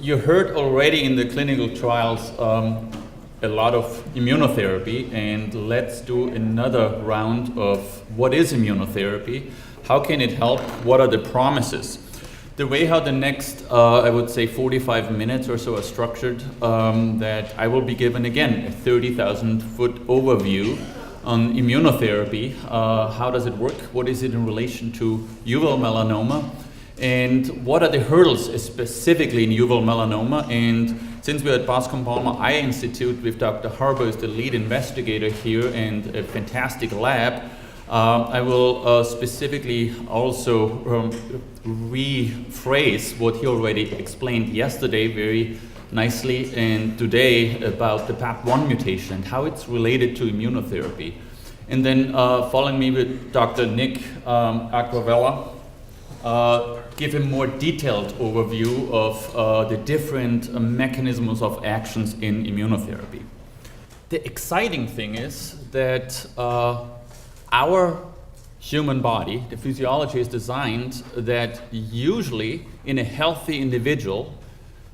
You heard already in the clinical trials a lot of immunotherapy, and let's do another round of what is immunotherapy, how can it help, what are the promises. The way how the next, I would say 45 minutes or so are structured, that I will be given again a 30,000-foot overview on immunotherapy. How does it work? What is it in relation to uveal melanoma? And what are the hurdles specifically in uveal melanoma? And since we're at Bascom Palmer Eye Institute with Dr. Harbour as the lead investigator here and a fantastic lab, I will specifically also rephrase what he already explained yesterday very nicely and today about the PAP1 mutation and how it's related to immunotherapy. And then following me with Dr. Nick Aquavella, give a more detailed overview of the different mechanisms of actions in immunotherapy. The exciting thing is that our human body, the physiology is designed that usually in a healthy individual,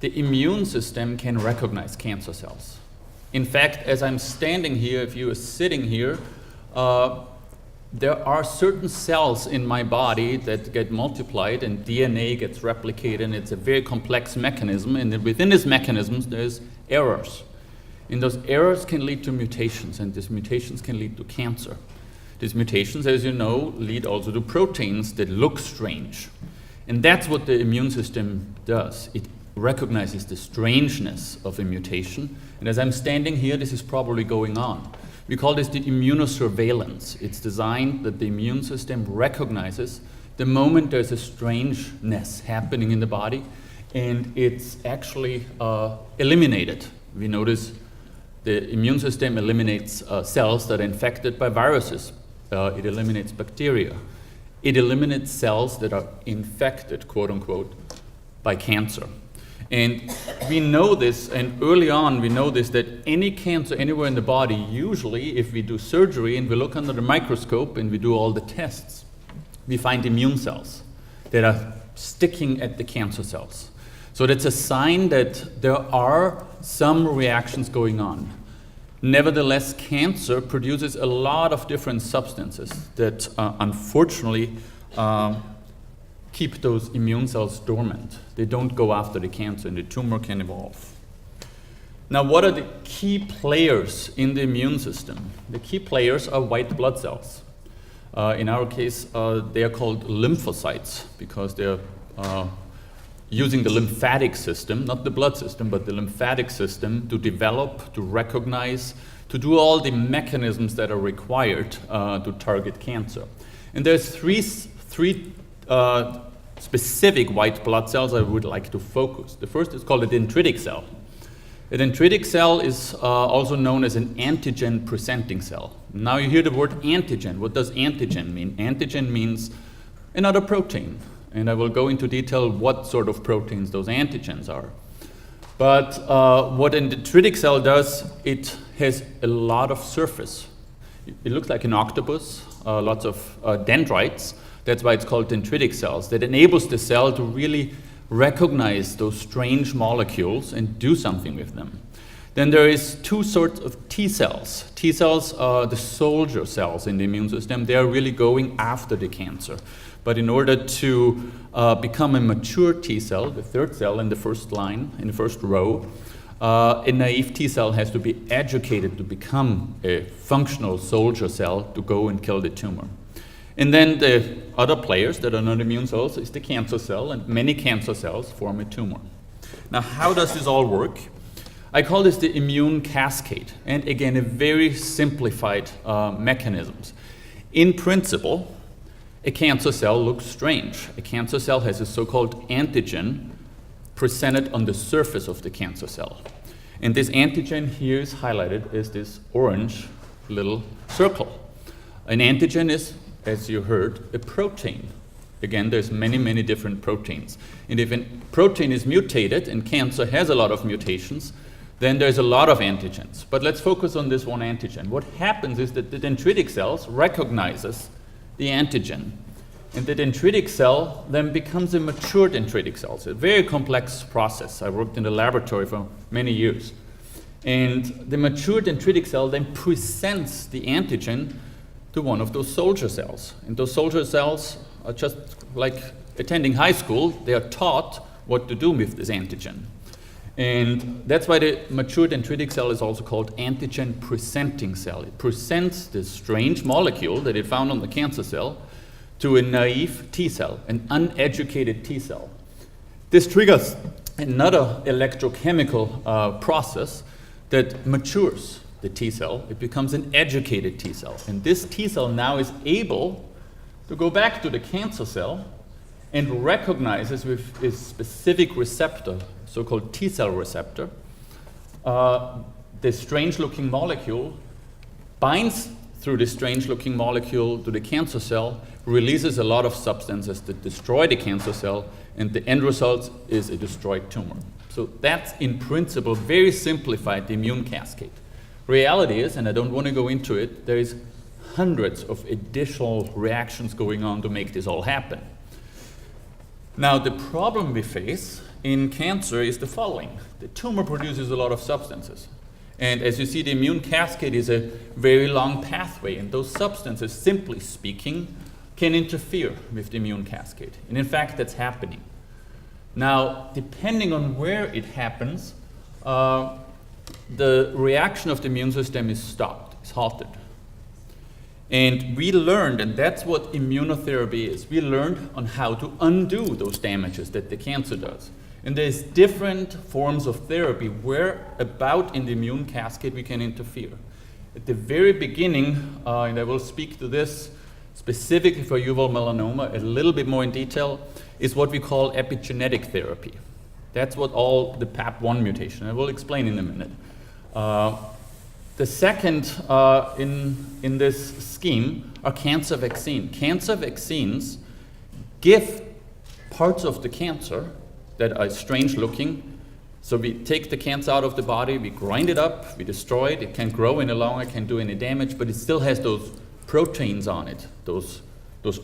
the immune system can recognize cancer cells. In fact, as I'm standing here, if you are sitting here, there are certain cells in my body that get multiplied and DNA gets replicated, and it's a very complex mechanism, and within these mechanisms there's errors. And those errors can lead to mutations, and these mutations can lead to cancer. These mutations, as you know, lead also to proteins that look strange. And that's what the immune system does. It recognizes the strangeness of a mutation, and as I'm standing here, this is probably going on. We call this the immunosurveillance. It's designed that the immune system recognizes the moment there's a strangeness happening in the body, and it's actually eliminated. We notice the immune system eliminates cells that are infected by viruses. It eliminates bacteria. It eliminates cells that are infected, quote unquote, by cancer. And we know this, and early on we know this, that any cancer anywhere in the body, usually if we do surgery and we look under the microscope and we do all the tests, we find immune cells that are sticking at the cancer cells. So that's a sign that there are some reactions going on. Nevertheless, cancer produces a lot of different substances that unfortunately keep those immune cells dormant. They don't go after the cancer, and the tumor can evolve. Now, what are the key players in the immune system? The key players are white blood cells. In our case, they are called lymphocytes because they're using the lymphatic system, not the blood system, but the lymphatic system to develop, to recognize, to do all the mechanisms that are required to target cancer. And there's three specific white blood cells I would like to focus. The first is called a dendritic cell. A dendritic cell is also known as an antigen presenting cell. Now you hear the word antigen. What does antigen mean? Antigen means another protein. And I will go into detail what sort of proteins those antigens are. But what a dendritic cell does, it has a lot of surface. It looks like an octopus, lots of dendrites. That's why it's called dendritic cells. That enables the cell to really recognize those strange molecules and do something with them. Then there is two sorts of T cells. T cells are the soldier cells in the immune system. They are really going after the cancer. But in order to become a mature T cell, the third cell in the first line, in the first row, a naive T cell has to be educated to become a functional soldier cell to go and kill the tumor. And then the other players that are not immune cells is the cancer cell, and many cancer cells form a tumor. Now, how does this all work? I call this the immune cascade, and again, a very simplified mechanisms. In principle, a cancer cell looks strange. A cancer cell has a so-called antigen presented on the surface of the cancer cell. And this antigen here is highlighted as this orange little circle. An antigen is, as you heard, a protein. Again, there's many, many different proteins. And if a protein is mutated, and cancer has a lot of mutations, then there's a lot of antigens. But let's focus on this one antigen. What happens is that the dendritic cells recognizes the antigen. And the dendritic cell then becomes a mature dendritic cell. It's a very complex process. I worked in the laboratory for many years. And the mature dendritic cell then presents the antigen to one of those soldier cells. And those soldier cells are just like attending high school. They are taught what to do with this antigen. And that's why the mature dendritic cell is also called antigen presenting cell. It presents this strange molecule that it found on the cancer cell to a naive T cell, an uneducated T cell. This triggers another electrochemical process that matures the T cell. It becomes an educated T cell. And this T cell now is able to go back to the cancer cell and recognizes with a specific receptor, so-called T cell receptor, this strange-looking molecule, binds through this strange-looking molecule to the cancer cell, releases a lot of substances that destroy the cancer cell, and the end result is a destroyed tumor. So that's, in principle, very simplified the immune cascade. Reality is, and I don't want to go into it, there is hundreds of additional reactions going on to make this all happen. Now, the problem we face in cancer is the following. The tumor produces a lot of substances. And as you see, the immune cascade is a very long pathway, and those substances, simply speaking, can interfere with the immune cascade. And in fact, that's happening. Now, depending on where it happens, the reaction of the immune system is stopped, is halted. And we learned, and that's what immunotherapy is, we learned on how to undo those damages that the cancer does. And there's different forms of therapy where about in the immune cascade we can interfere. At the very beginning, and I will speak to this specifically for uveal melanoma a little bit more in detail, is what we call epigenetic therapy. That's what all the PAP1 mutation, I will explain in a minute. The second in this scheme are cancer vaccines. Cancer vaccines give parts of the cancer that are strange looking. So we take the cancer out of the body, we grind it up, we destroy it. It can't grow any longer, can't do any damage, but it still has those proteins on it, those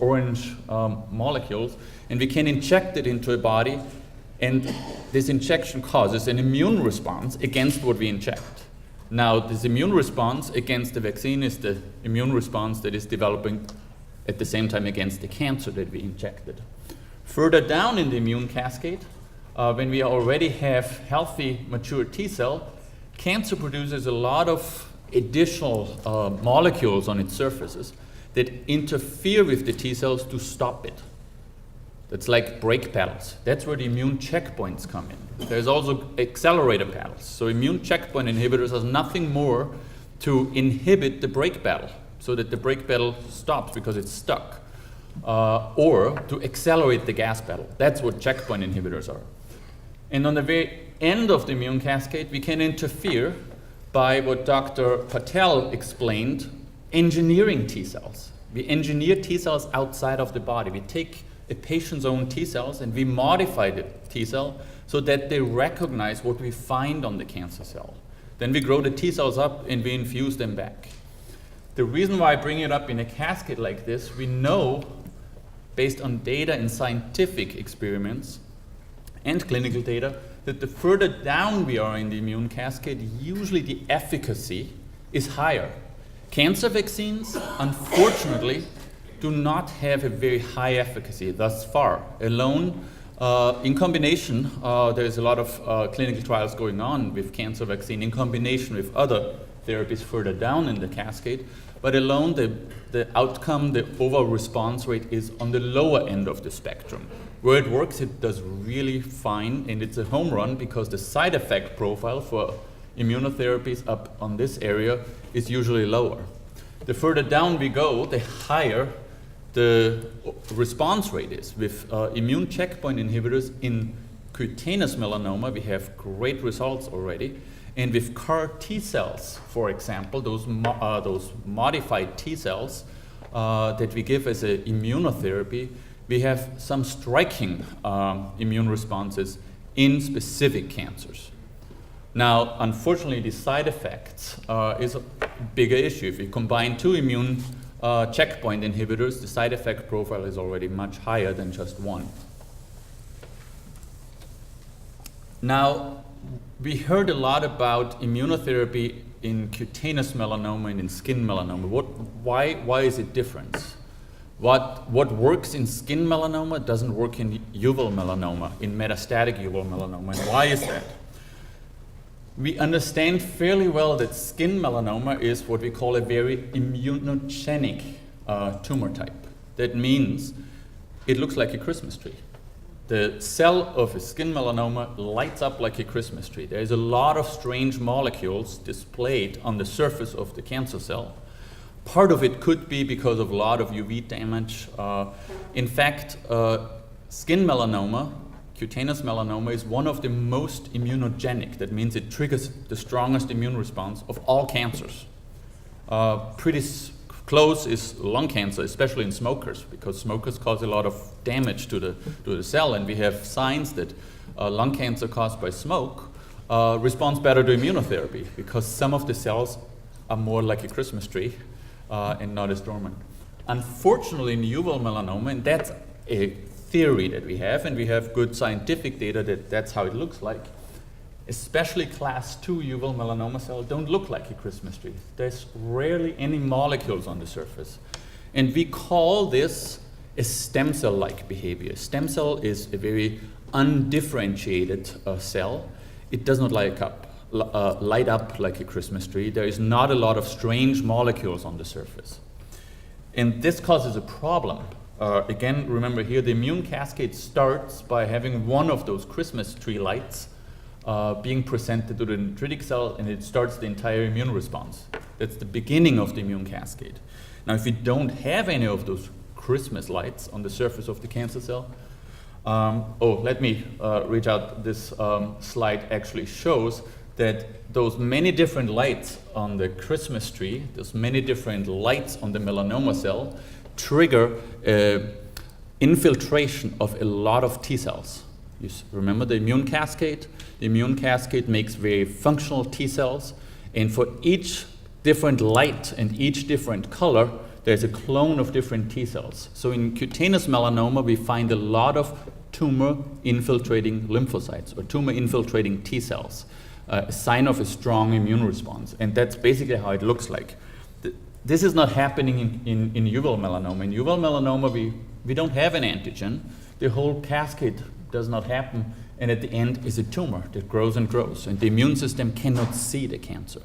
orange molecules, and we can inject it into a body, and this injection causes an immune response against what we inject. Now, this immune response against the vaccine is the immune response that is developing at the same time against the cancer that we injected. Further down in the immune cascade, when we already have healthy, mature T cell, cancer produces a lot of additional molecules on its surfaces that interfere with the T cells to stop it. That's like brake pedals. That's where the immune checkpoints come in. There's also accelerator pedals. So immune checkpoint inhibitors are nothing more to inhibit the brake pedal so that the brake pedal stops because it's stuck, or to accelerate the gas pedal. That's what checkpoint inhibitors are. And on the very end of the immune cascade, we can interfere by what Dr. Patel explained, engineering T cells. We engineer T cells outside of the body. We take a patient's own T cells and we modify the T cell so that they recognize what we find on the cancer cell. Then we grow the T cells up and we infuse them back. The reason why I bring it up in a cascade like this, we know, based on data in scientific experiments and clinical data, that the further down we are in the immune cascade, usually the efficacy is higher. Cancer vaccines, unfortunately, do not have a very high efficacy thus far. Alone, in combination, there's a lot of clinical trials going on with cancer vaccine in combination with other therapies further down in the cascade, but alone the outcome, the overall response rate is on the lower end of the spectrum. Where it works, it does really fine, and it's a home run because the side effect profile for immunotherapies up on this area is usually lower. The further down we go, the higher the response rate is. With immune checkpoint inhibitors in cutaneous melanoma, we have great results already. And with CAR T cells, for example, those modified T cells that we give as an immunotherapy, we have some striking immune responses in specific cancers. Now, unfortunately, the side effects is a bigger issue. If you combine two immune checkpoint inhibitors, the side effect profile is already much higher than just one. Now, we heard a lot about immunotherapy in cutaneous melanoma and in skin melanoma. Why is it different? What works in skin melanoma doesn't work in uveal melanoma, in metastatic uveal melanoma. And why is that? We understand fairly well that skin melanoma is what we call a very immunogenic tumor type. That means it looks like a Christmas tree. The cell of a skin melanoma lights up like a Christmas tree. There's a lot of strange molecules displayed on the surface of the cancer cell. Part of it could be because of a lot of UV damage. In fact, skin melanoma, cutaneous melanoma, is one of the most immunogenic. That means it triggers the strongest immune response of all cancers. Pretty close is lung cancer, especially in smokers, because smokers cause a lot of damage to the cell, and we have signs that lung cancer caused by smoke responds better to immunotherapy, because some of the cells are more like a Christmas tree and not as dormant. Unfortunately, in uveal melanoma, and that's a theory that we have, and we have good scientific data that that's how it looks like, especially class 2 uveal melanoma cells don't look like a Christmas tree. There's rarely any molecules on the surface. And we call this a stem cell-like behavior. Stem cell is a very undifferentiated cell. It does not light up like a Christmas tree. There is not a lot of strange molecules on the surface. And this causes a problem. Again, remember here, the immune cascade starts by having one of those Christmas tree lights being presented to the dendritic cell, and it starts the entire immune response. That's the beginning of the immune cascade. Now, if you don't have any of those Christmas lights on the surface of the cancer cell, let me reach out. This slide actually shows that those many different lights on the Christmas tree, those many different lights on the melanoma cell, trigger infiltration of a lot of T cells. You remember the immune cascade? The immune cascade makes very functional T cells, and for each different light and each different color, there's a clone of different T cells. So in cutaneous melanoma, we find a lot of tumor-infiltrating lymphocytes or tumor-infiltrating T cells, a sign of a strong immune response, and that's basically how it looks like. This is not happening in uveal melanoma. In uveal melanoma, we don't have an antigen. The whole cascade does not happen, and at the end is a tumor that grows and grows, and the immune system cannot see the cancer.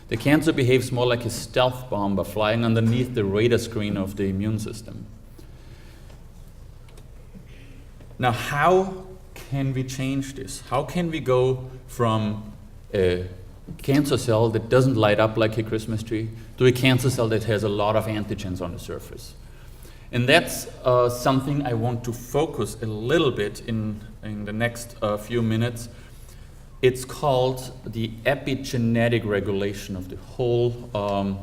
The cancer behaves more like a stealth bomber flying underneath the radar screen of the immune system. Now, how can we change this? How can we go from a cancer cell that doesn't light up like a Christmas tree to a cancer cell that has a lot of antigens on the surface? And that's something I want to focus a little bit in the next few minutes. It's called the epigenetic regulation of the whole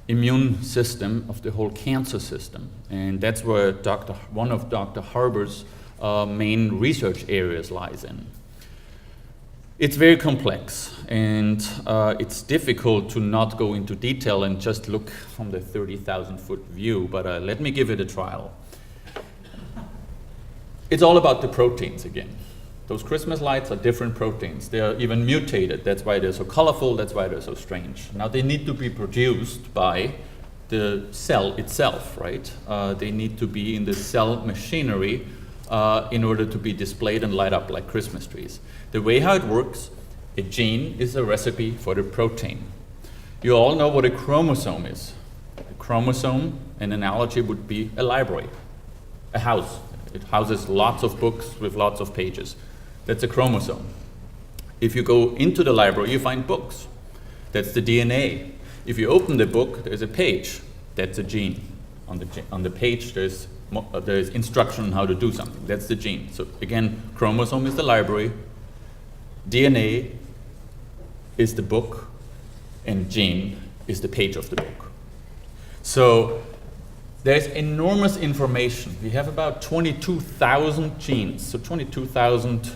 immune system, of the whole cancer system. And that's where one of Dr. Harber's main research areas lies in. It's very complex, and it's difficult to not go into detail and just look from the 30,000-foot view, but let me give it a trial. It's all about the proteins again. Those Christmas lights are different proteins. They are even mutated. That's why they're so colorful. That's why they're so strange. Now, they need to be produced by the cell itself, right? They need to be in the cell machinery in order to be displayed and light up like Christmas trees. The way how it works, a gene is a recipe for the protein. You all know what a chromosome is. A chromosome, an analogy would be a library, a house. It houses lots of books with lots of pages. That's a chromosome. If you go into the library, you find books. That's the DNA. If you open the book, there's a page. That's a gene. On the page, there's instruction on how to do something. That's the gene. So again, chromosome is the library, DNA is the book, and gene is the page of the book. So there's enormous information. We have about 22,000 genes, so 22,000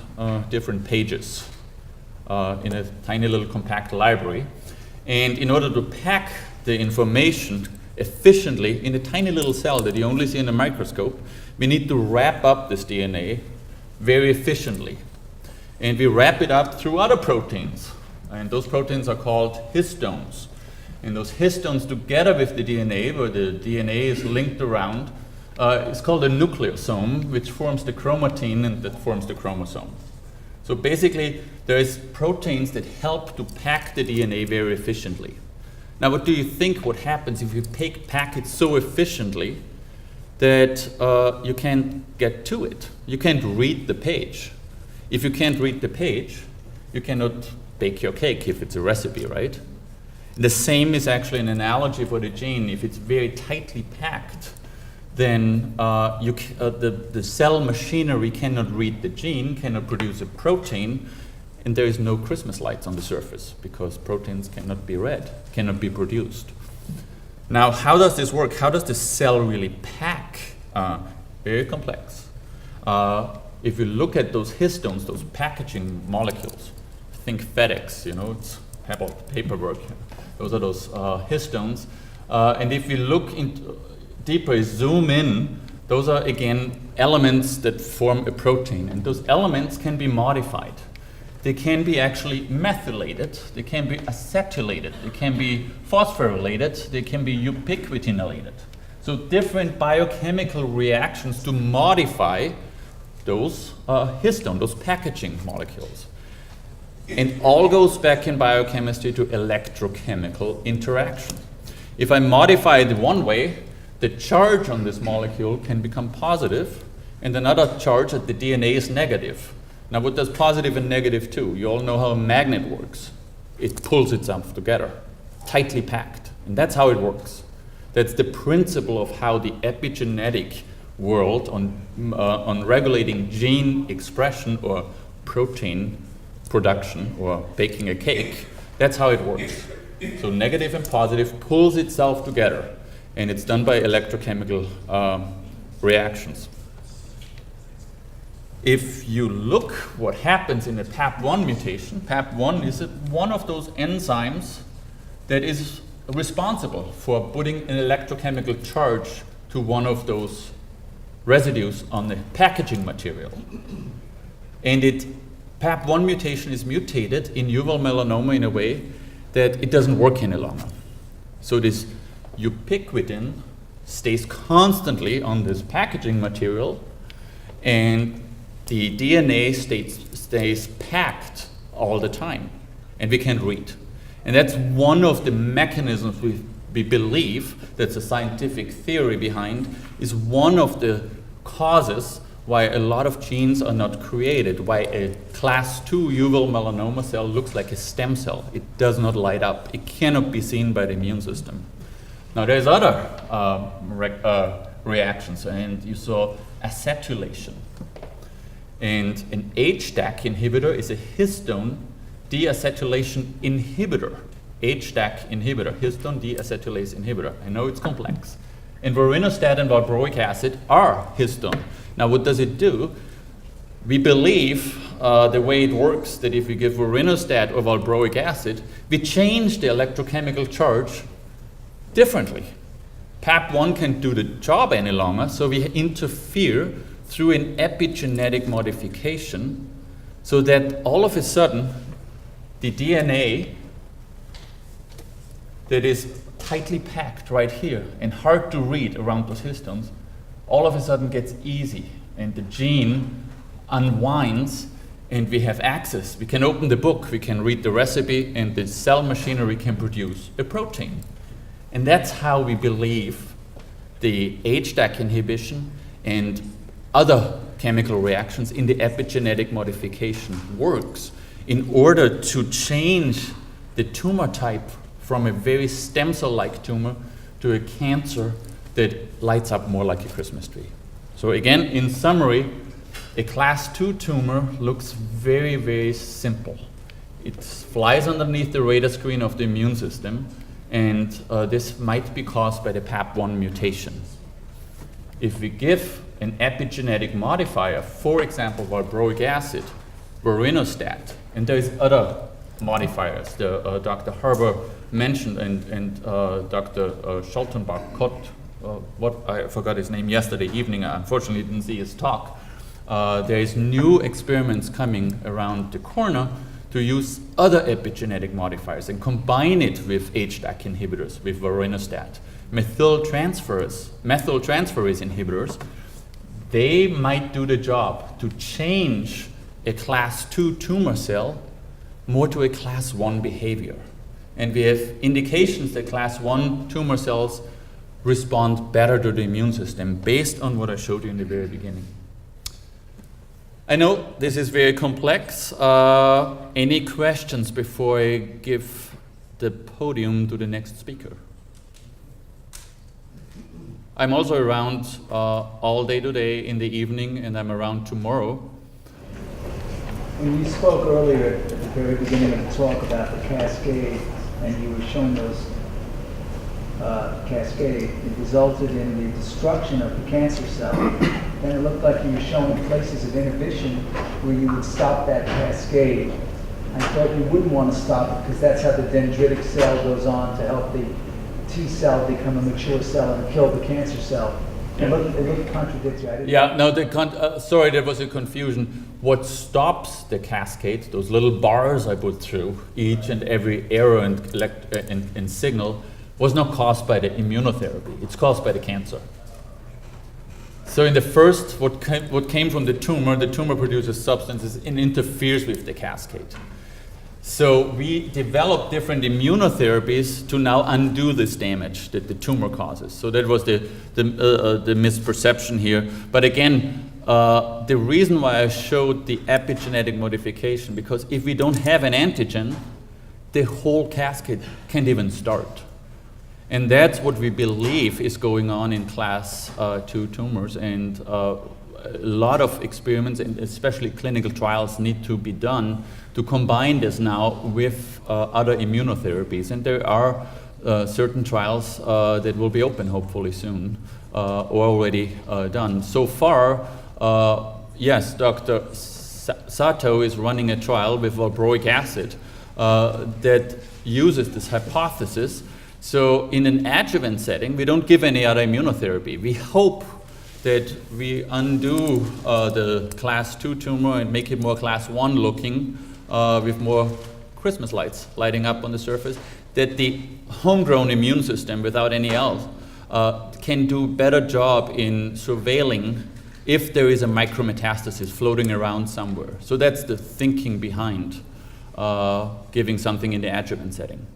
different pages in a tiny little compact library. And in order to pack the information efficiently in a tiny little cell that you only see in a microscope. We need to wrap up this DNA very efficiently. And we wrap it up through other proteins. And those proteins are called histones. And those histones, together with the DNA, where the DNA is linked around, is called a nucleosome, which forms the chromatin and that forms the chromosome. So basically, there's proteins that help to pack the DNA very efficiently. Now, what do you think what happens if you pack it so efficiently that you can't get to it? You can't read the page. If you can't read the page, you cannot bake your cake if it's a recipe, right? The same is actually an analogy for the gene. If it's very tightly packed, then the cell machinery cannot read the gene, cannot produce a protein, and there is no Christmas lights on the surface because proteins cannot be read, cannot be produced. Now, how does this work? How does the cell really pack? Very complex. If you look at those histones, those packaging molecules, think FedEx, it's paperwork. Those are those histones. And if you look into deeper, zoom in, those are again elements that form a protein. And those elements can be modified. They can be actually methylated, they can be acetylated, they can be phosphorylated, they can be ubiquitinated. So different biochemical reactions to modify those histone, those packaging molecules. And all goes back in biochemistry to electrochemical interaction. If I modify it one way, the charge on this molecule can become positive, and another charge at the DNA is negative. Now, what does positive and negative do? You all know how a magnet works. It pulls itself together, tightly packed, and that's how it works. That's the principle of how the epigenetic world on regulating gene expression or protein production or baking a cake, that's how it works. So negative and positive pulls itself together, and it's done by electrochemical reactions. If you look what happens in a PAP1 mutation, PAP1 is one of those enzymes that is responsible for putting an electrochemical charge to one of those residues on the packaging material. And PAP1 mutation is mutated in uveal melanoma in a way that it doesn't work any longer. So this ubiquitin stays constantly on this packaging material, and the DNA stays packed all the time, and we can't read. And that's one of the mechanisms we believe, that's a scientific theory behind, is one of the causes why a lot of genes are not created, why a class 2 uveal melanoma cell looks like a stem cell. It does not light up. It cannot be seen by the immune system. Now there's other reactions, and you saw acetylation. And an HDAC inhibitor is a histone deacetylation inhibitor. HDAC inhibitor, histone deacetylase inhibitor. I know it's complex. And vorinostat and valproic acid are histone. Now what does it do? We believe the way it works that if we give vorinostat or valproic acid, we change the electrochemical charge differently. PAP1 can't do the job any longer, so we interfere through an epigenetic modification so that all of a sudden the DNA that is tightly packed right here and hard to read around those histones all of a sudden gets easy, and the gene unwinds and we have access. We can open the book, we can read the recipe, and the cell machinery can produce a protein. And that's how we believe the HDAC inhibition and other chemical reactions in the epigenetic modification works in order to change the tumor type from a very stem cell-like tumor to a cancer that lights up more like a Christmas tree. So again, in summary, a class 2 tumor looks very, very simple. It flies underneath the radar screen of the immune system, and this might be caused by the PAP1 mutation. If we give an epigenetic modifier, for example, valproic acid, vorinostat, and there's other modifiers. Dr. Harbour mentioned and Dr. Scholtenbach caught what I forgot his name yesterday evening. I unfortunately didn't see his talk. There is new experiments coming around the corner to use other epigenetic modifiers and combine it with HDAC inhibitors, with vorinostat. Methyltransferase inhibitors, they might do the job to change a class 2 tumor cell more to a class 1 behavior. And we have indications that class 1 tumor cells respond better to the immune system based on what I showed you in the very beginning. I know this is very complex. Any questions before I give the podium to the next speaker? I'm also around all day today in the evening, and I'm around tomorrow. When you spoke earlier at the very beginning of the talk about the cascade, and you were showing those cascade, it resulted in the destruction of the cancer cell. And it looked like you were showing places of inhibition where you would stop that cascade. I thought you wouldn't want to stop it because that's how the dendritic cell goes on to help the T cell become a mature cell and kill the cancer cell. It looked contradictory. Sorry, there was a confusion. What stops the cascade, those little bars I put through each and every error and signal, was not caused by the immunotherapy. It's caused by the cancer. So in the first, what came from the tumor produces substances and interferes with the cascade. So we developed different immunotherapies to now undo this damage that the tumor causes. So that was the misperception here. But again, the reason why I showed the epigenetic modification, because if we don't have an antigen, the whole cascade can't even start. And that's what we believe is going on in class 2 tumors. And a lot of experiments, and especially clinical trials, need to be done to combine this now with other immunotherapies. And there are certain trials that will be open hopefully soon, or already done. So far, yes, Dr. Sato is running a trial with valproic acid that uses this hypothesis. So in an adjuvant setting, we don't give any other immunotherapy. We hope that we undo the class 2 tumor and make it more class 1 looking with more Christmas lights lighting up on the surface, that the homegrown immune system without any else can do a better job in surveilling if there is a micrometastasis floating around somewhere. So that's the thinking behind giving something in the adjuvant setting.